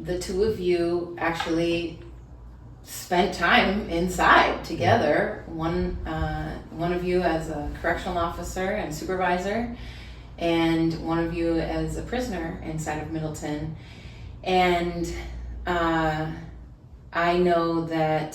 the two of you actually spent time inside together. One of you as a correctional officer and supervisor, and one of you as a prisoner inside of Middleton. And I know that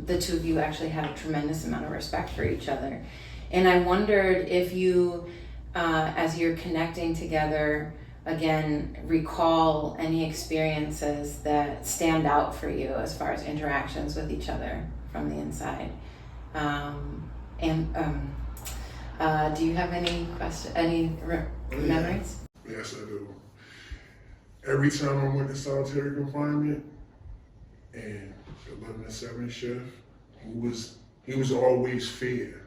the two of you actually had a tremendous amount of respect for each other. And I wondered if you, as you're connecting together, again, recall any experiences that stand out for you as far as interactions with each other from the inside. Do you have any memories? Yes, I do. Every time I went to solitary confinement and 11 to 7 shift, he was always fair.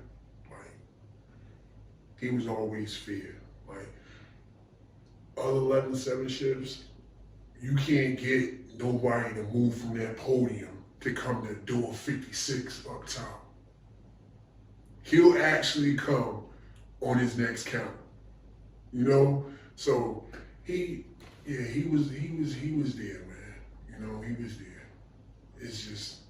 Like, he was always fair. Like, other 11 to 7 shifts, you can't get nobody to move from that podium to come to door 56 up top. He'll actually come on his next count, you know? So he was there, man. You know, he was there. It's just,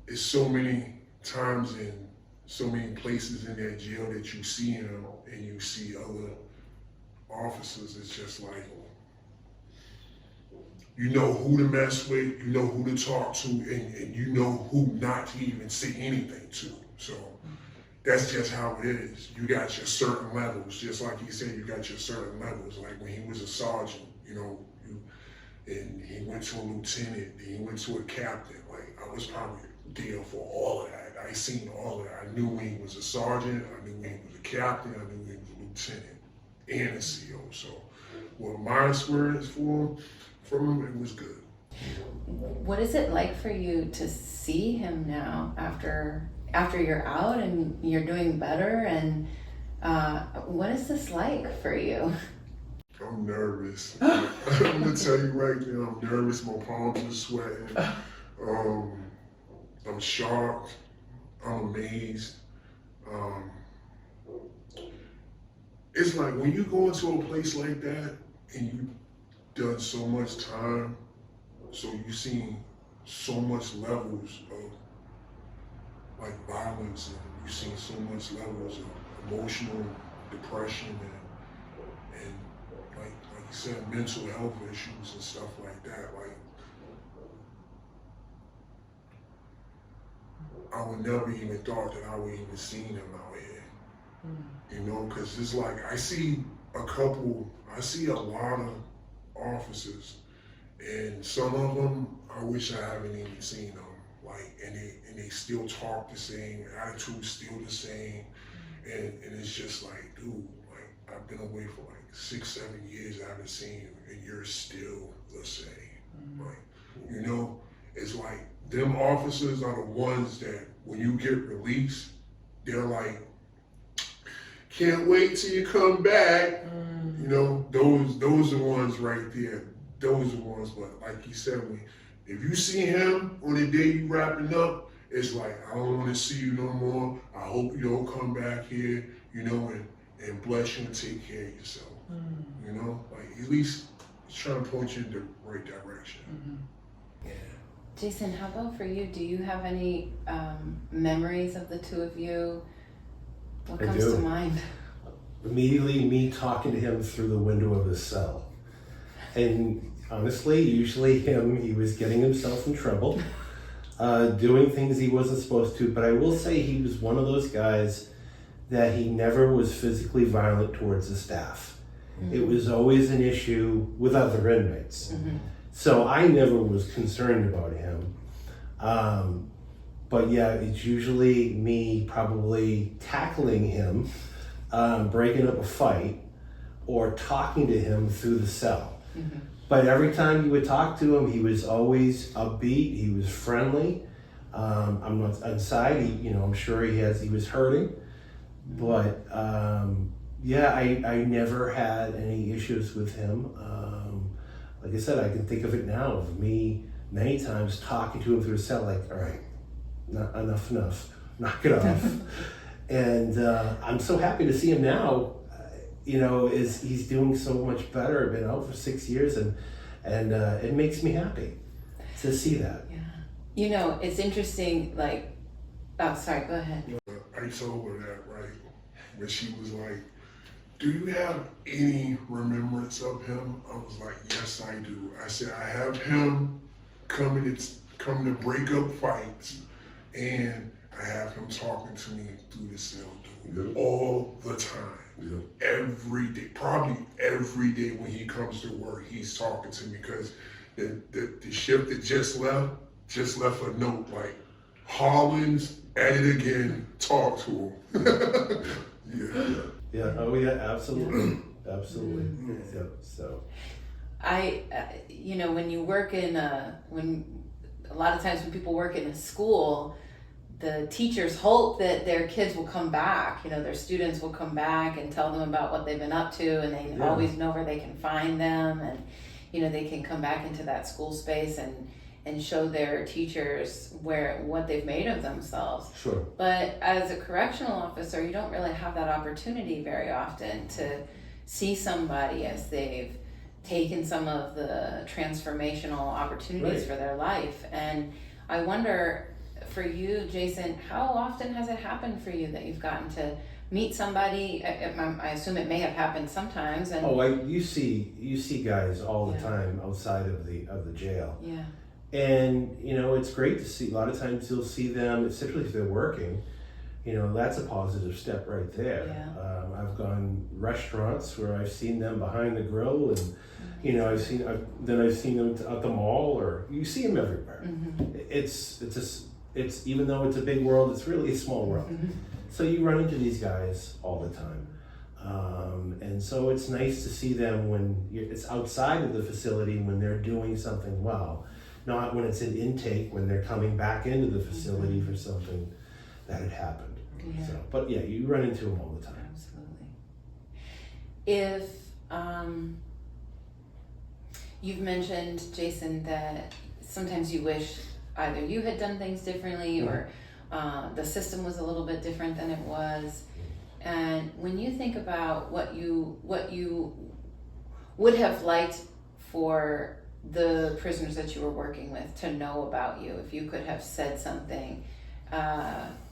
it's so many times in so many places in that jail that you see him and you see other officers. It's just like, you know who to mess with, you know who to talk to, and you know who not to even say anything to. So that's just how it is. You got your certain levels, just like he said, you got your certain levels. Like when he was a sergeant, you know, and he went to a lieutenant, then he went to a captain. Like, I was probably there for all of that. I seen all of that. I knew when he was a sergeant, I knew when he was a captain, I knew when he was a lieutenant and a CO. So what my experience from him, it was good. What is it like for you to see him now after you're out and you're doing better? And what is this like for you? I'm nervous. I'm gonna tell you right now, I'm nervous. My palms are sweating. I'm shocked. I'm amazed. It's like when you go into a place like that and you've done so much time, so you've seen so much levels of like violence, and you've seen so much levels of emotional depression and like you said, mental health issues and stuff like that. Like, I would never even thought that I would even seen him out here. You know, because it's like I see a lot of officers, and some of them I wish I haven't even seen them. Like, and they still talk the same, attitude's still the same, and it's just like, dude, like I've been away for like 6-7 years, I haven't seen you, and you're still the same. Like, you know, it's like them officers are the ones that when you get released, they're like, can't wait till you come back. You know, those are the ones right there. Those are the ones, but like you said, if you see him on the day you wrapping up, it's like, I don't want to see you no more. I hope you don't come back here, you know, and bless you and take care of yourself. You know, like at least he's trying to point you in the right direction. Yeah. Jason, how about for you? Do you have any memories of the two of you? What comes to mind? Immediately, me talking to him through the window of his cell. And honestly, usually he was getting himself in trouble, doing things he wasn't supposed to. But I will say he was one of those guys that he never was physically violent towards the staff. It was always an issue with other inmates. So I never was concerned about him. But yeah, it's usually me probably tackling him, breaking up a fight, or talking to him through the cell. But every time you would talk to him, he was always upbeat, he was friendly. I'm not inside, I'm sure he was hurting. But yeah, I never had any issues with him. Like I said, I can think of it now of me many times talking to him through the cell, like, all right, enough, knock it off. And I'm so happy to see him now, he's doing so much better. I've been out for 6 years, and And it makes me happy to see that. Yeah. You know, it's interesting, like, oh, sorry, go ahead. I told her that, right? When she was like, do you have any remembrance of him? I was like, yes, I do. I said, I have him coming to break up fights, and I have him talking to me through the cell door all the time. Yeah. Every day, probably every day when he comes to work, he's talking to me because the shift that just left a note like, Hollins at it again, talk to him. Yeah, oh yeah, absolutely, absolutely. Yeah, so. You know, when you work in a lot of times when people work in a school, the teachers hope that their kids will come back, you know, their students will come back and tell them about what they've been up to, and they always know where they can find them, and, you know, they can come back into that school space and show their teachers what they've made of themselves. Sure. But as a correctional officer, you don't really have that opportunity very often to see somebody as they've taken some of the transformational opportunities for their life. And I wonder, for you, Jason, how often has it happened for you that you've gotten to meet somebody? I assume it may have happened sometimes. And you see guys all the time outside of the jail. Yeah. And, you know, it's great to see. A lot of times you'll see them, especially if they're working, you know, that's a positive step right there. Yeah. I've gone restaurants where I've seen them behind the grill, and, you know, I've seen them at the mall, or you see them everywhere. Mm-hmm. It's even though it's a big world, it's really a small world. Mm-hmm. So you run into these guys all the time. And so it's nice to see them when it's outside of the facility, when they're doing something well. Not when it's an intake, when they're coming back into the facility for something that had happened. Yeah. So, but yeah, you run into them all the time. Absolutely. If you've mentioned, Jason, that sometimes you wish either you had done things differently or the system was a little bit different than it was. And when you think about what you would have liked for the prisoners that you were working with to know about you, if you could have said something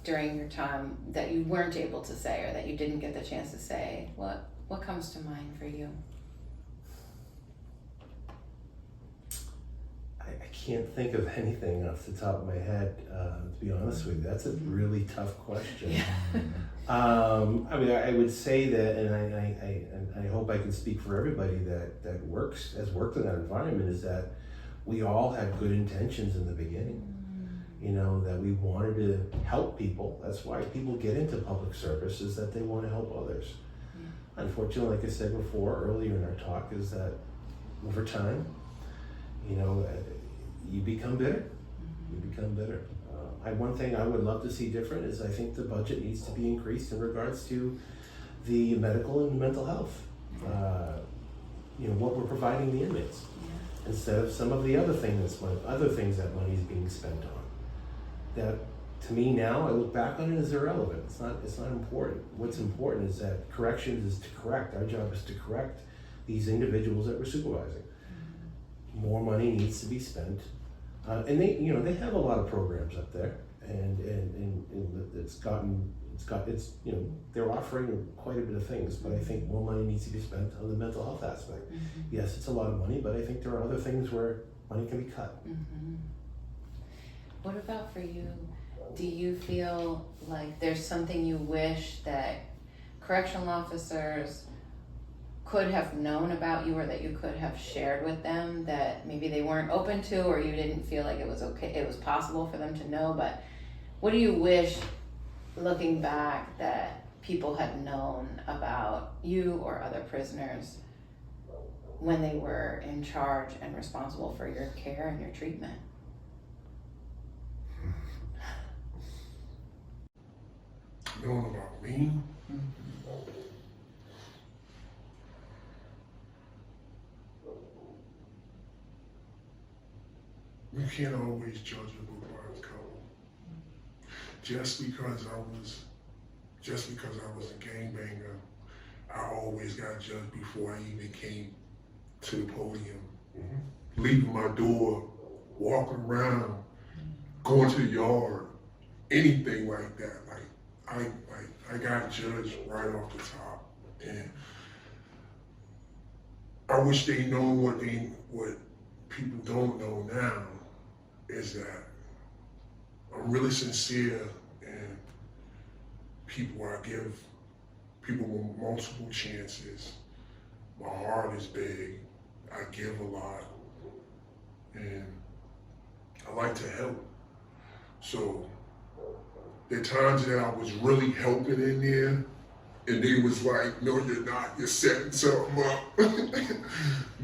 during your time that you weren't able to say or that you didn't get the chance to say, what comes to mind for you? I can't think of anything off the top of my head, to be honest with you. That's a really tough question. Yeah. I mean, I would say that, and I hope I can speak for everybody that has worked in that environment, is that we all had good intentions in the beginning. You know, that we wanted to help people. That's why people get into public service, is that they want to help others. Unfortunately, like I said before, earlier in our talk, is that over time, you know, you become bitter. You become bitter. One thing I would love to see different is I think the budget needs to be increased in regards to the medical and mental health. You know, what we're providing the inmates, instead of some of the other things that money is being spent on. That, to me now, I look back on it as irrelevant. It's not important. What's important is that corrections is to correct. Our job is to correct these individuals that we're supervising. More money needs to be spent, and they have a lot of programs up there, and it's you know, they're offering quite a bit of things, but I think more money needs to be spent on the mental health aspect. Yes, it's a lot of money, but I think there are other things where money can be cut. What about for you? Do you feel like there's something you wish that correctional officers could have known about you, or that you could have shared with them that maybe they weren't open to, or you didn't feel like it was possible for them to know? But what do you wish, looking back, that people had known about you or other prisoners when they were in charge and responsible for your care and your treatment? Knowing about me? You can't always judge a book by its cover. Just because I was a gangbanger, I always got judged before I even came to the podium. leaving my door, walking around, going to the yard, anything like that. I got judged right off the top, and I wish they know what people don't know now is that I'm really sincere, and I give people multiple chances. My heart is big. I give a lot, and I like to help. So the times that I was really helping in there, and they was like, no, you're not, you're setting something up.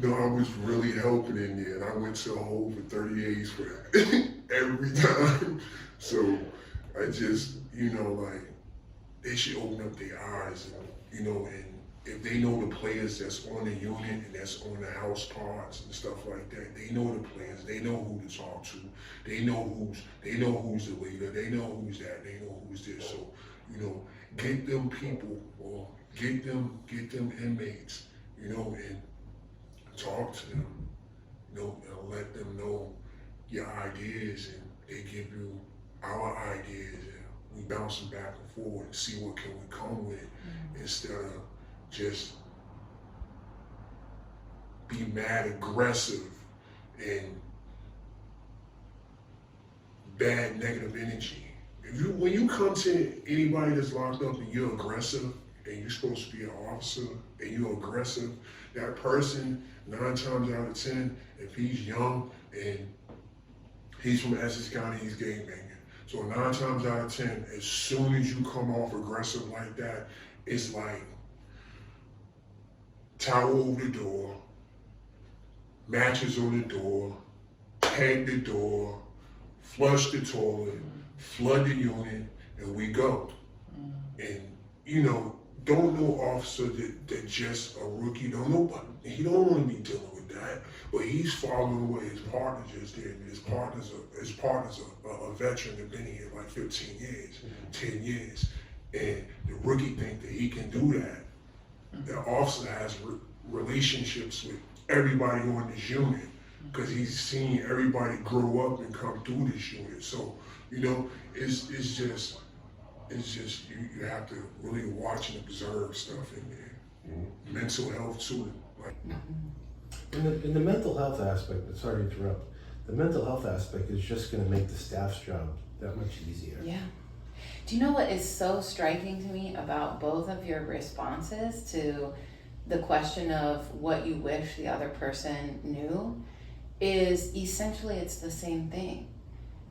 No, I was really helping in there, and I went to a hole for 30 days for that, every time. So I just, they should open up their eyes, and if they know the players that's on the unit and that's on the house parts and stuff like that, they know the players, they know who to talk to, they know who's the leader, they know who's that, they know who's this. So, get them people or get them inmates, and talk to them, and let them know your ideas, and they give you our ideas, and we bounce them back and forth and see what can we come with, instead of just be mad aggressive and bad negative energy. When you come to anybody that's locked up and you're aggressive, and you're supposed to be an officer and you're aggressive, that person 9 times out of 10, if he's young and he's from Essex County, he's gangbanging. So 9 times out of 10, as soon as you come off aggressive like that, it's like towel over the door, matches on the door, tag the door, flush the toilet, flood the unit, and we go. And don't no officer that just a rookie, he don't want to be dealing with that, but he's following what his partner just did. And his partner's a veteran that been here like 15 years, 10 years, and the rookie think that he can do that. The officer has relationships with everybody on this unit because he's seen everybody grow up and come through this unit. So, it's just you have to really watch and observe stuff in there. Mental health too. In the mental health aspect, sorry to interrupt, the mental health aspect is just going to make the staff's job that much easier. Yeah. Do you know what is so striking to me about both of your responses to the question of what you wish the other person knew is essentially it's the same thing.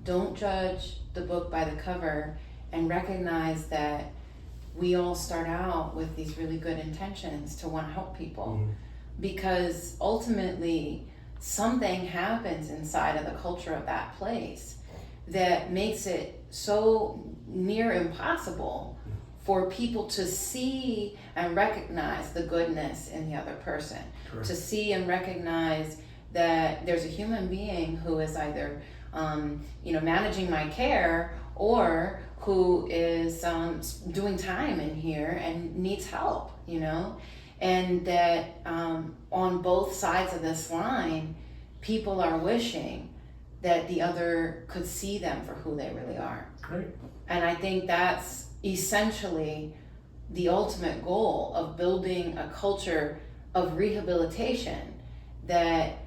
Don't judge the book by the cover, and recognize that we all start out with these really good intentions to want to help people. Because ultimately something happens inside of the culture of that place that makes it so near impossible for people to see and recognize the goodness in the other person. Correct. To see and recognize that there's a human being who is either managing my care, or who is doing time in here and needs help, and that on both sides of this line, people are wishing that the other could see them for who they really are. Right. And I think that's essentially the ultimate goal of building a culture of rehabilitation that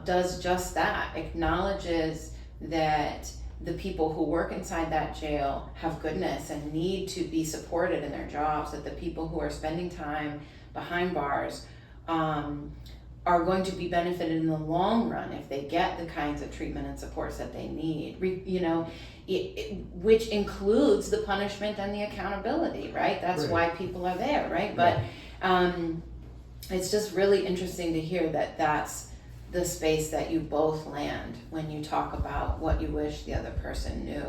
does just that, acknowledges that the people who work inside that jail have goodness and need to be supported in their jobs, that the people who are spending time behind bars are going to be benefited in the long run if they get the kinds of treatment and supports that they need, which includes the punishment and the accountability, right? That's Right. why people are there, right? But it's just really interesting to hear that that's the space that you both land when you talk about what you wish the other person knew.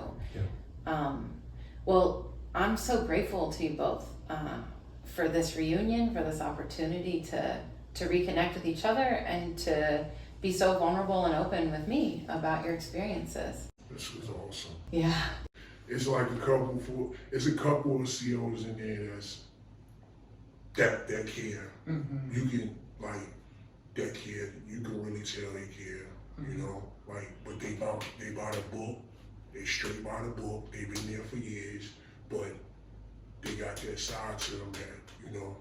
Yeah. Well, I'm so grateful to you both for this reunion, for this opportunity to reconnect with each other and to be so vulnerable and open with me about your experiences. This was awesome. Yeah. It's like a couple of COs in there that care. You can that care. You can really tell they care. you know, like, but they bought a book, they straight by the book, they've been there for years, but they got that side to them that, you know,